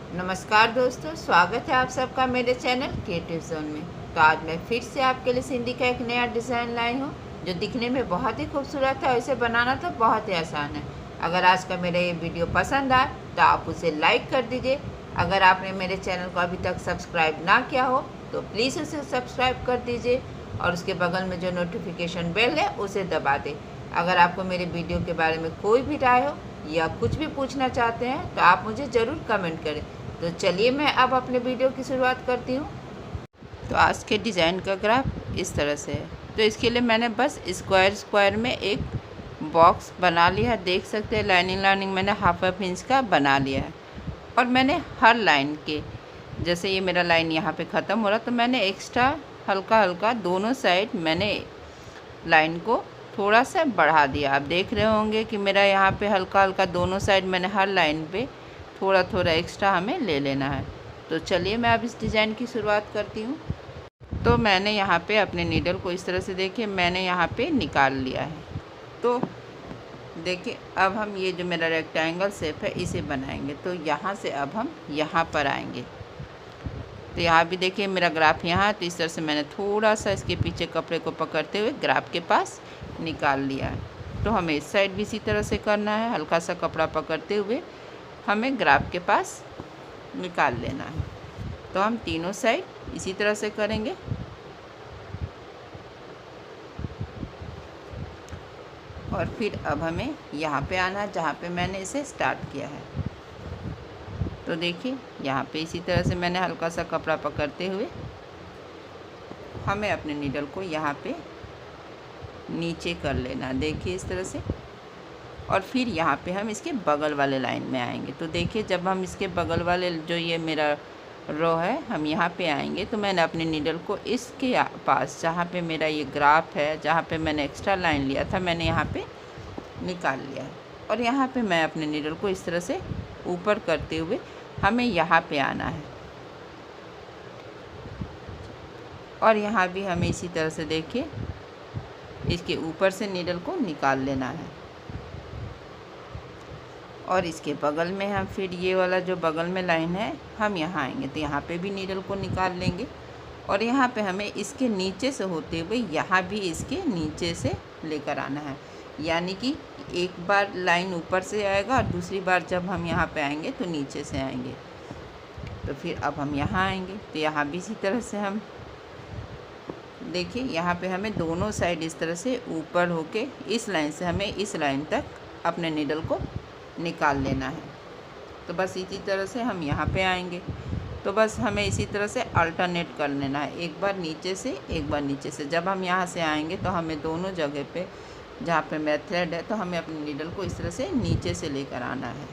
नमस्कार दोस्तों, स्वागत है आप सबका मेरे चैनल क्रिएटिव जोन में। तो आज मैं फिर से आपके लिए सिंधी का एक नया डिज़ाइन लाई हूँ जो दिखने में बहुत ही खूबसूरत है और इसे बनाना तो बहुत ही आसान है। अगर आज का मेरा ये वीडियो पसंद आए तो आप उसे लाइक कर दीजिए। अगर आपने मेरे चैनल को अभी तक सब्सक्राइब ना किया हो तो प्लीज़ उसे सब्सक्राइब कर दीजिए और उसके बगल में जो नोटिफिकेशन बेल है उसे दबा दें। अगर आपको मेरे वीडियो के बारे में कोई भी राय हो या कुछ भी पूछना चाहते हैं तो आप मुझे ज़रूर कमेंट करें। तो चलिए मैं अब अपने वीडियो की शुरुआत करती हूँ। तो आज के डिज़ाइन का ग्राफ इस तरह से है। तो इसके लिए मैंने बस स्क्वायर में एक बॉक्स बना लिया है। देख सकते हैं लाइनिंग मैंने हाफ इंच का बना लिया है। और मैंने हर लाइन के, जैसे ये मेरा लाइन यहाँ पे ख़त्म हो रहा तो मैंने एक्स्ट्रा हल्का हल्का दोनों साइड मैंने लाइन को थोड़ा सा बढ़ा दिया। आप देख रहे होंगे कि मेरा यहाँ पे हल्का हल्का दोनों साइड मैंने हर लाइन पे थोड़ा थोड़ा एक्स्ट्रा हमें ले लेना है। तो चलिए मैं अब इस डिज़ाइन की शुरुआत करती हूँ। तो मैंने यहाँ पे अपने नीडल को इस तरह से, देखिए मैंने यहाँ पे निकाल लिया है। तो देखिए अब हम ये जो मेरा रेक्टेंगल शेप है इसे बनाएंगे। तो यहाँ से अब हम यहाँ पर आएंगे। तो यहाँ भी देखिए मेरा ग्राफ यहाँ, तो इस तरह से मैंने थोड़ा सा इसके पीछे कपड़े को पकड़ते हुए ग्राफ के पास निकाल लिया है। तो हमें इस साइड भी इसी तरह से करना है। हल्का सा कपड़ा पकड़ते हुए हमें ग्राफ के पास निकाल लेना है। तो हम तीनों साइड इसी तरह से करेंगे। और फिर अब हमें यहाँ पे आना है जहाँ पे मैंने इसे स्टार्ट किया है। तो देखिए यहाँ पे इसी तरह से मैंने हल्का सा कपड़ा पकड़ते हुए हमें अपने नीडल को यहाँ पे नीचे कर लेना। देखिए इस तरह से। और फिर यहाँ पे हम इसके बगल वाले लाइन में आएंगे। तो देखिए जब हम इसके बगल वाले जो ये मेरा रो है हम यहाँ पे आएंगे तो मैंने अपने नीडल को इसके पास, जहाँ पे मेरा ये ग्राफ है, जहाँ पे मैंने एक्स्ट्रा लाइन लिया था, मैंने यहाँ पे निकाल लिया है। और यहाँ पे मैं अपने नीडल को इस तरह से ऊपर करते हुए हमें यहाँ पे आना है। और यहाँ भी हमें इसी तरह से देखिए इसके ऊपर से नीडल को निकाल लेना है। और इसके बगल में हम फिर ये वाला जो बगल में लाइन है हम यहाँ आएंगे तो यहाँ पे भी नीडल को निकाल लेंगे। और यहाँ पे हमें इसके नीचे से होते हुए यहाँ भी इसके नीचे से लेकर आना है। यानी कि एक बार लाइन ऊपर से आएगा और दूसरी बार जब हम यहाँ पे आएंगे तो नीचे से आएंगे। तो फिर अब हम यहाँ आएंगे तो यहाँ भी इसी तरह से हम देखिए यहाँ पे हमें दोनों साइड इस तरह से ऊपर होके इस लाइन से हमें इस लाइन तक अपने नीडल को निकाल लेना है। तो बस इसी तरह से हम यहाँ पे आएंगे। तो बस हमें इसी तरह से अल्टरनेट कर लेना है, एक बार नीचे से एक बार नीचे से। जब हम यहाँ से आएंगे तो हमें दोनों जगह पे जहाँ पे मेरा थ्रेड है तो हमें अपने नीडल को इस तरह से नीचे से लेकर आना है।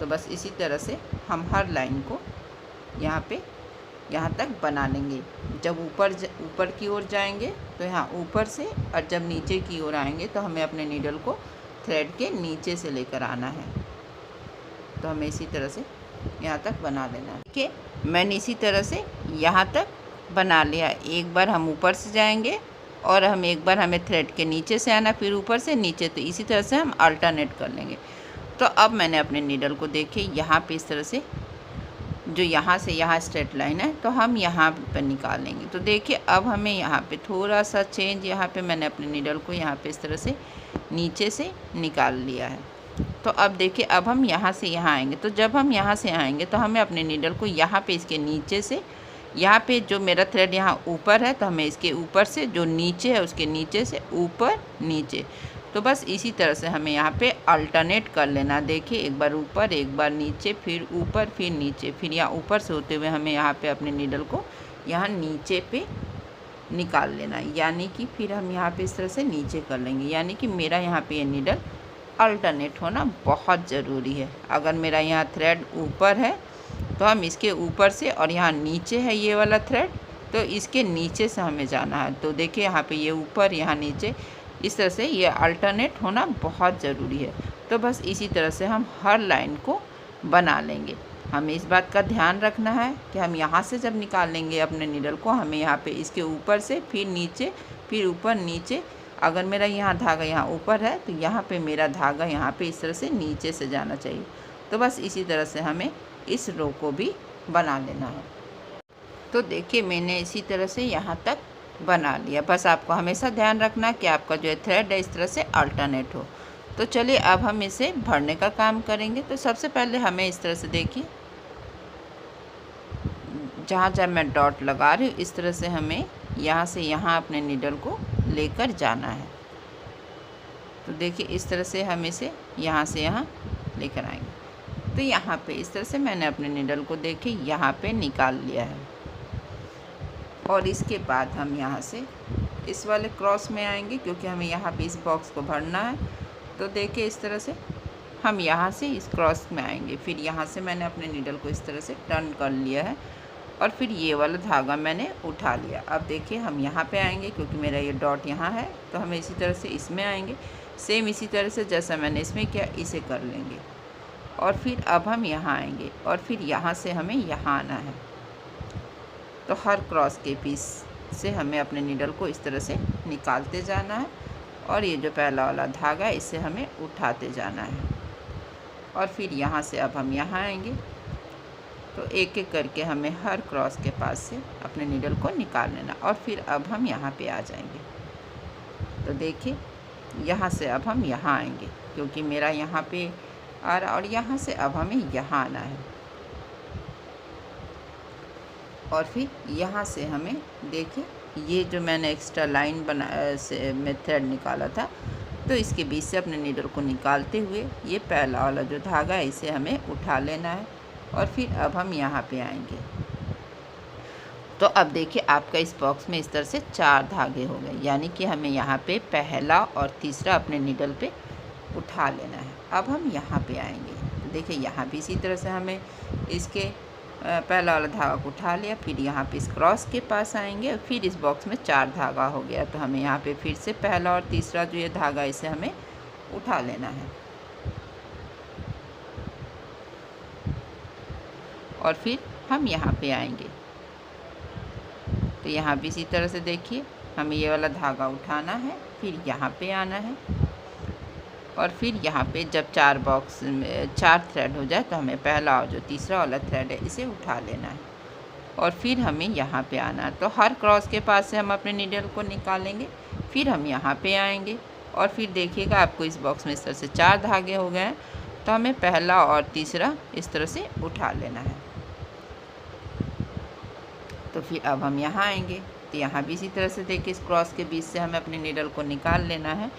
तो बस इसी तरह से हम हर लाइन को यहाँ तक बना लेंगे। जब ऊपर की ओर जाएंगे तो यहाँ ऊपर से, और जब नीचे की ओर आएंगे तो हमें अपने नीडल को थ्रेड के नीचे से लेकर आना है। तो हमें इसी तरह से यहाँ तक बना लेना है। ठीक है, मैंने इसी तरह से यहाँ तक बना लिया। एक बार हम ऊपर से जाएंगे और एक बार हमें थ्रेड के नीचे से आना, फिर ऊपर से नीचे। तो इसी तरह से हम अल्टरनेट कर लेंगे। तो अब मैंने अपने नीडल को देखिए यहाँ पे इस तरह से, जो यहाँ से यहाँ स्ट्रेट लाइन है तो हम यहाँ पर निकालेंगे। तो देखिए अब हमें यहाँ पे थोड़ा सा चेंज, यहाँ पे मैंने अपने नीडल को यहाँ पे इस तरह से नीचे से निकाल लिया है। तो अब देखिए अब हम यहाँ से यहाँ आएंगे। तो जब हम यहाँ से आएंगे तो हमें अपने नीडल को यहाँ पे इसके नीचे से, यहाँ पे जो मेरा थ्रेड यहाँ ऊपर है तो हमें इसके ऊपर से, जो नीचे है उसके नीचे से ऊपर नीचे। तो बस इसी तरह से हमें यहाँ पे अल्टरनेट कर लेना। देखिए एक बार ऊपर, एक बार नीचे, फिर ऊपर, फिर नीचे, फिर यहाँ ऊपर से होते हुए हमें यहाँ पे अपने नीडल को यहाँ नीचे पे निकाल लेना। यानी कि फिर हम यहाँ पे इस तरह से नीचे कर लेंगे। यानी कि मेरा यहाँ पे ये नीडल अल्टरनेट होना बहुत ज़रूरी है। अगर मेरा यहाँ थ्रेड ऊपर है तो हम इसके ऊपर से, और यहाँ नीचे है ये वाला थ्रेड तो इसके नीचे से हमें जाना है। तो देखिए यहाँ पे ये ऊपर, यहाँ नीचे, इस तरह से ये अल्टरनेट होना बहुत ज़रूरी है। तो बस इसी तरह से हम हर लाइन को बना लेंगे। हमें इस बात का ध्यान रखना है कि हम यहाँ से जब निकाल लेंगे अपने नीडल को, हमें यहाँ पे इसके ऊपर से, फिर नीचे, फिर ऊपर नीचे। अगर मेरा यहाँ धागा यहाँ ऊपर है तो यहाँ पे मेरा धागा यहाँ पे इस तरह से नीचे से जाना चाहिए। तो बस इसी तरह से हमें इस रो को भी बना लेना है। तो देखिए मैंने इसी तरह से यहाँ तक बना लिया। बस आपको हमेशा ध्यान रखना कि आपका जो है थ्रेड है इस तरह से अल्टरनेट हो। तो चलिए अब हम इसे भरने का काम करेंगे। तो सबसे पहले हमें इस तरह से देखिए, जहाँ जहाँ मैं डॉट लगा रही हूँ इस तरह से हमें यहाँ से यहाँ अपने नीडल को लेकर जाना है। तो देखिए इस तरह से हम इसे यहाँ से यहाँ लेकर आएंगे। तो यहाँ पे इस तरह से मैंने अपने नीडल को देखिए यहाँ पे निकाल लिया है। और इसके बाद हम यहाँ से इस वाले क्रॉस में आएंगे, क्योंकि हमें यहाँ पे इस बॉक्स को भरना है। तो देखिए इस तरह से हम यहाँ से इस क्रॉस में आएंगे। फिर यहाँ से मैंने अपने नीडल को इस तरह से टर्न कर लिया है और फिर ये वाला धागा मैंने उठा लिया। अब देखिए हम यहाँ पे आएंगे, क्योंकि मेरा ये डॉट यहाँ है तो हमें इसी तरह से इसमें आएंगे। सेम इसी तरह से जैसा मैंने इसमें किया इसे कर लेंगे। और फिर अब हम यहाँ आएंगे और फिर यहाँ से हमें यहाँ आना है। तो हर क्रॉस के पीस से हमें अपने नीडल को इस तरह से निकालते जाना है और ये जो पहला वाला धागा है इसे हमें उठाते जाना है। और फिर यहाँ से अब हम यहाँ आएंगे। तो एक एक करके हमें हर क्रॉस के पास से अपने नीडल को निकाल लेना। और फिर अब हम यहाँ पे आ जाएंगे। तो देखिए यहाँ से अब हम यहाँ आएंगे, क्योंकि मेरा यहाँ पे आ रहा, और यहाँ से अब हमें यहाँ आना है। और फिर यहाँ से हमें देखिए ये जो मैंने एक्स्ट्रा लाइन बना से में थ्रेड निकाला था, तो इसके बीच से अपने नीडल को निकालते हुए ये पहला वाला जो धागा है इसे हमें उठा लेना है। और फिर अब हम यहाँ पे आएंगे। तो अब देखिए आपका इस बॉक्स में इस तरह से 4 धागे हो गए, यानी कि हमें यहाँ पे पहला और तीसरा अपने नीडल पे उठा लेना है। अब हम यहाँ पे आएंगे। तो देखिए यहाँ भी इसी तरह से हमें इसके पहला वाला धागा को उठा लिया। फिर यहाँ पे इस क्रॉस के पास आएंगे और फिर इस बॉक्स में 4 धागा हो गया। तो हमें यहाँ पे फिर से पहला और तीसरा जो ये धागा इसे हमें उठा लेना है। और फिर हम यहाँ पे आएंगे। तो यहाँ भी इसी तरह से देखिए हमें ये वाला धागा उठाना है, फिर यहाँ पे आना है। और फिर यहाँ पे जब 4 थ्रेड हो जाए तो हमें पहला और जो तीसरा वाला थ्रेड है इसे उठा लेना है। और फिर हमें यहाँ पे आना है। तो हर क्रॉस के पास से हम अपने नीडल को निकालेंगे। फिर हम यहाँ पे आएंगे और फिर देखिएगा आपको इस बॉक्स में इस तरह से 4 धागे हो गए हैं। तो हमें पहला और तीसरा इस तरह से उठा लेना है। तो फिर अब हम यहाँ आएंगे। तो यहाँ भी इसी तरह से देखिए इस क्रॉस के बीच से हमें अपने नीडल को निकाल लेना है।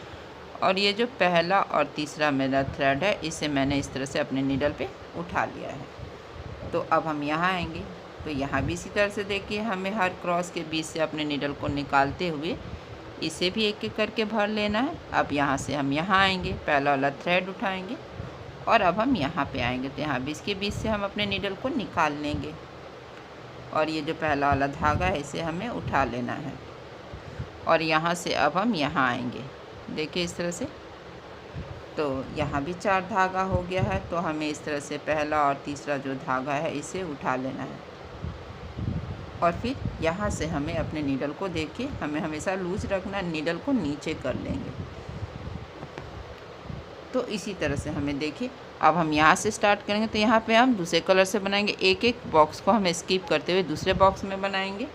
और ये जो पहला और तीसरा मेरा थ्रेड है इसे मैंने इस तरह से अपने नीडल पे उठा लिया है। तो अब हम यहाँ आएंगे। तो यहाँ भी इसी तरह से देखिए हमें हर क्रॉस के बीच से अपने नीडल को निकालते हुए इसे भी एक एक करके भर लेना है। अब यहाँ से हम यहाँ आएंगे, पहला वाला थ्रेड उठाएंगे और अब हम यहाँ पे आएंगे। तो यहाँ भी इसके बीच से हम अपने नीडल को निकाल लेंगे और ये जो पहला वाला धागा है इसे हमें उठा लेना है। और यहाँ से अब हम यहाँ आएंगे, देखिए इस तरह से। तो यहाँ भी 4 धागा हो गया है। तो हमें इस तरह से पहला और तीसरा जो धागा है इसे उठा लेना है। और फिर यहाँ से हमें अपने नीडल को देखिए हमें हमेशा लूज रखना, नीडल को नीचे कर लेंगे। तो इसी तरह से हमें देखिए अब हम यहाँ से स्टार्ट करेंगे। तो यहाँ पे हम दूसरे कलर से बनाएंगे। एक एक बॉक्स को हम स्किप करते हुए दूसरे बॉक्स में बनाएंगे,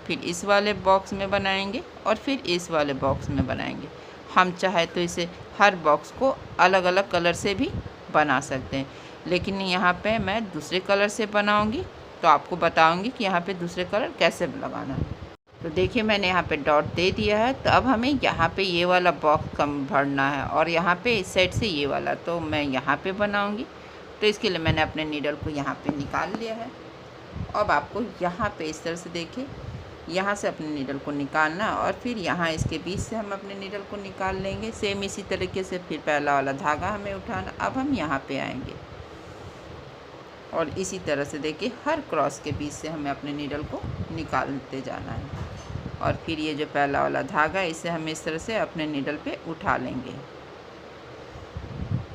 फिर इस वाले बॉक्स में बनाएंगे और फिर इस वाले बॉक्स में बनाएंगे। हम चाहे तो इसे हर बॉक्स को अलग अलग कलर से भी बना सकते हैं, लेकिन यहाँ पे मैं दूसरे कलर से बनाऊँगी तो आपको बताऊँगी कि यहाँ पे दूसरे कलर कैसे लगाना है। तो देखिए मैंने यहाँ पे डॉट दे दिया है। तो अब हमें यहाँ पे ये वाला बॉक्स कम भरना है और यहाँ पे इस साइड से ये वाला, तो मैं यहाँ पे बनाऊँगी। तो इसके लिए मैंने अपने नीडल को यहाँ पे निकाल लिया है। अब आपको यहाँ पे इस तरह से देखिए यहाँ से अपने नीडल को निकालना और फिर यहाँ इसके बीच से हम अपने नीडल को निकाल लेंगे। सेम इसी तरीके से फिर पहला वाला धागा हमें उठाना। अब हम यहाँ पे आएंगे और इसी तरह से देखिए हर क्रॉस के बीच से हमें अपने नीडल को निकालते जाना है। और फिर ये जो पहला वाला धागा है इसे हम इस तरह से अपने नीडल पे उठा लेंगे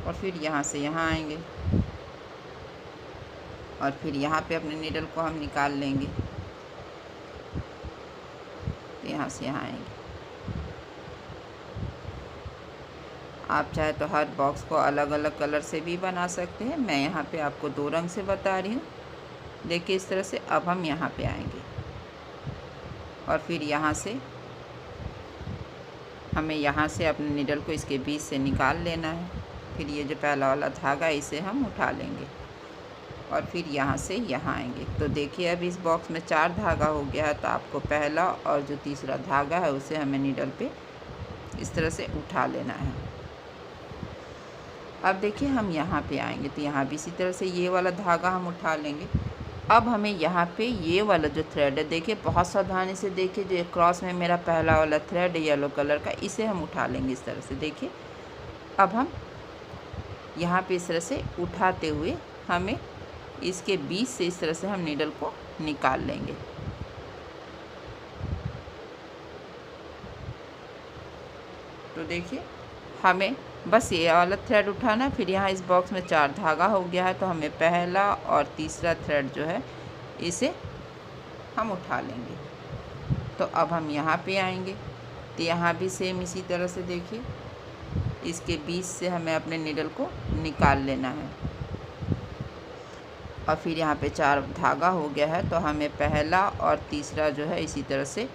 और फिर यहाँ से यहाँ आएंगे और फिर यहाँ पे अपने नीडल को हम निकाल लेंगे। तो यहाँ से यहाँ आएंगे। आप चाहे तो हर बॉक्स को अलग अलग कलर से भी बना सकते हैं। मैं यहाँ पे आपको 2 रंग से बता रही हूँ। देखिए इस तरह से। अब हम यहाँ पे आएंगे और फिर यहाँ से हमें यहाँ से अपने नीडल को इसके बीच से निकाल लेना है। फिर ये जो पहला वाला धागा है इसे हम उठा लेंगे और फिर यहाँ से यहाँ आएंगे। तो देखिए अब इस बॉक्स में 4 धागा हो गया है। तो आपको पहला और जो तीसरा धागा है उसे हमें नीडल पे इस तरह से उठा लेना है। अब देखिए हम यहाँ पे आएंगे तो यहाँ भी इसी तरह से ये वाला धागा हम उठा लेंगे। अब हमें यहाँ पे ये वाला जो थ्रेड है, देखिए बहुत सावधानी से देखिए, जो क्रॉस में मेरा पहला वाला थ्रेड है येलो कलर का, इसे हम उठा लेंगे इस तरह से। देखिए अब हम यहाँ पे इस तरह से उठाते हुए हमें इसके बीच से इस तरह से हम नीडल को निकाल लेंगे। तो देखिए हमें बस ये वाला थ्रेड उठाना। फिर यहाँ इस बॉक्स में 4 धागा हो गया है तो हमें पहला और तीसरा थ्रेड जो है इसे हम उठा लेंगे। तो अब हम यहाँ पे आएंगे तो यहाँ भी सेम इसी तरह से देखिए इसके बीच से हमें अपने नीडल को निकाल लेना है। और फिर यहाँ पे 4 धागा हो गया है तो हमें पहला और तीसरा जो है इसी तरह से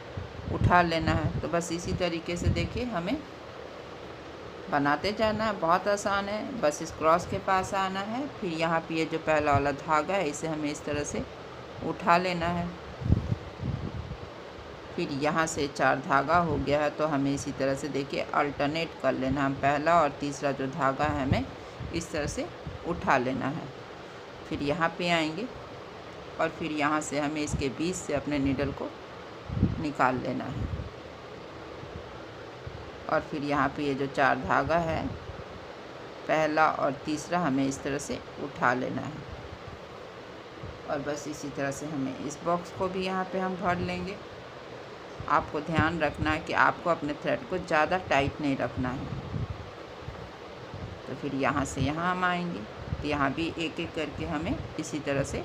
उठा लेना है। तो बस इसी तरीके से देखिए हमें बनाते जाना है। बहुत आसान है, बस इस क्रॉस के पास आना है। फिर यहाँ पे ये जो पहला वाला धागा है इसे हमें इस तरह से उठा लेना है। फिर यहाँ से 4 धागा हो गया है तो हमें इसी तरह से देखिए अल्टरनेट कर लेना। हम पहला और तीसरा जो धागा है हमें इस तरह से उठा लेना है। फिर यहाँ पे आएंगे और फिर यहाँ से हमें इसके बीच से अपने नीडल को निकाल लेना है। और फिर यहाँ पे ये जो 4 धागा है पहला और तीसरा हमें इस तरह से उठा लेना है। और बस इसी तरह से हमें इस बॉक्स को भी यहाँ पे हम भर लेंगे। आपको ध्यान रखना है कि आपको अपने थ्रेड को ज़्यादा टाइट नहीं रखना है। तो फिर यहाँ से यहाँ हम आएंगे तो यहाँ भी एक एक करके हमें इसी तरह से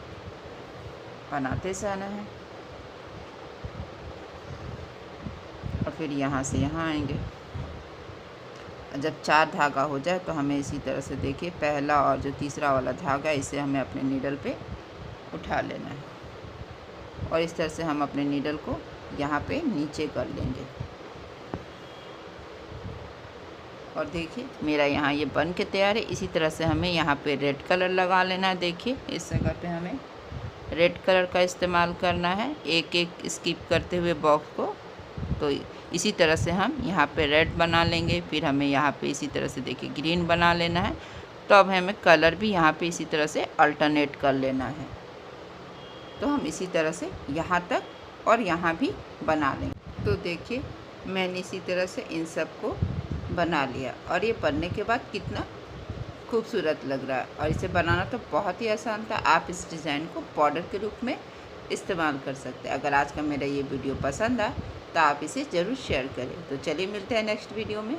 बनाते जाना है। और फिर यहाँ से यहाँ आएंगे। जब 4 धागा हो जाए तो हमें इसी तरह से देखिए पहला और जो तीसरा वाला धागा इसे हमें अपने नीडल पे उठा लेना है। और इस तरह से हम अपने नीडल को यहाँ पे नीचे कर लेंगे। और देखिए मेरा यहाँ ये बन के तैयार है। इसी तरह से हमें यहाँ पे रेड कलर लगा लेना है। देखिए इस जगह पे हमें रेड कलर का इस्तेमाल करना है, एक एक स्किप करते हुए बॉक्स को। तो इसी तरह से हम यहाँ पे रेड बना लेंगे। फिर हमें यहाँ पे इसी तरह से देखिए ग्रीन बना लेना है। तो अब हमें कलर भी यहाँ पे इसी तरह से अल्टरनेट कर लेना है। तो हम इसी तरह से यहाँ तक और यहाँ भी बना लेंगे। तो देखिए मैंने इसी तरह से इन सब को बना लिया और ये बनने के बाद कितना खूबसूरत लग रहा है। और इसे बनाना तो बहुत ही आसान था। आप इस डिज़ाइन को बॉर्डर के रूप में इस्तेमाल कर सकते हैं। अगर आज का मेरा ये वीडियो पसंद आए तो आप इसे ज़रूर शेयर करें। तो चलिए मिलते हैं नेक्स्ट वीडियो में।